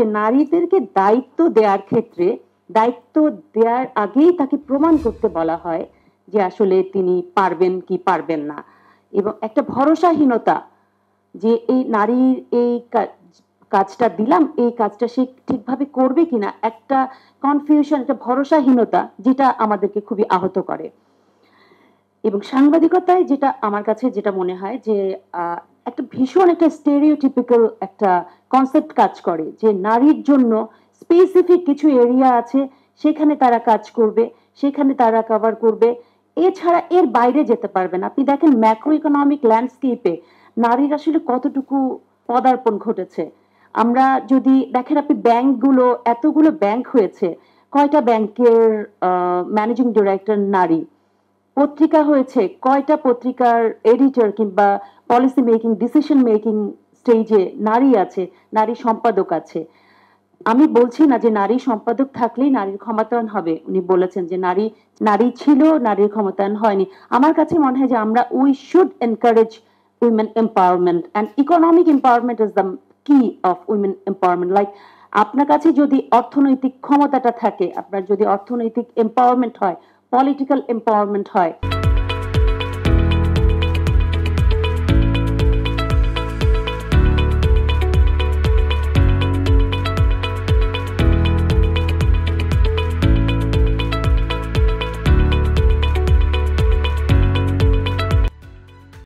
যে নারীদেরকে দায়িত্ব দেওয়ার ক্ষেত্রে দায়িত্ব দেওয়ার আগেই তাকে প্রমাণ করতে বলা হয় যে আসলে তিনি পারবেন কি পারবেন না, এবং একটা ভরসাহীনতা যে এই নারীর এই কাজটা দিলাম, এই কাজটা সে ঠিকভাবে করবে কিনা, একটা কনফিউশন, একটা ভরসাহীনতা, যেটা আমাদেরকে খুবই আহত করে। এবং সাংবাদিকতায় যেটা আমার কাছে যেটা মনে হয় যে একটা ভীষণ একটা স্টেরিওটিপিক্যাল একটা কনসেপ্ট কাজ করে যে নারীর জন্য স্পেসিফিক কিছু এরিয়া আছে, সেখানে তারা কাজ করবে, সেখানে তারা কভার করবে, এছাড়া এর বাইরে যেতে পারবে না। আপনি দেখেন ম্যাক্রো ইকোনমিক ল্যান্ডস্কেপে নারীর আসলে কতটুকু পদার্পণ ঘটেছে। আমরা যদি দেখেন, আপনি ব্যাংকগুলো, এতগুলো ব্যাংক হয়েছে, কয়টা ব্যাংকের ম্যানেজিং ডিরেক্টর নারী? পত্রিকা হয়েছে, কয়টা পত্রিকার এডিটর কিংবা পলিসি মেকিং, ডিসিশন মেকিং স্টেজে নারী আছে, নারী সম্পাদক আছে? আমি বলছি না যে নারী সম্পাদক থাকলেই নারীর ক্ষমতায়ন হবে, উনি বলেছেন যে নারী নারী ছিল, নারীর ক্ষমতায়ন হয়নি। আমার কাছে মনে হয় যে আমরা we should encourage women empowerment, and economic empowerment is the কি অফ উইমেন এম্পাওয়ারমেন্ট। লাইক আপনার কাছে যদি অর্থনৈতিক ক্ষমতাটা থাকে, আপনার যদি অর্থনৈতিক এম্পাওয়ারমেন্ট হয়, পলিটিক্যাল এম্পাওয়ারমেন্ট হয়,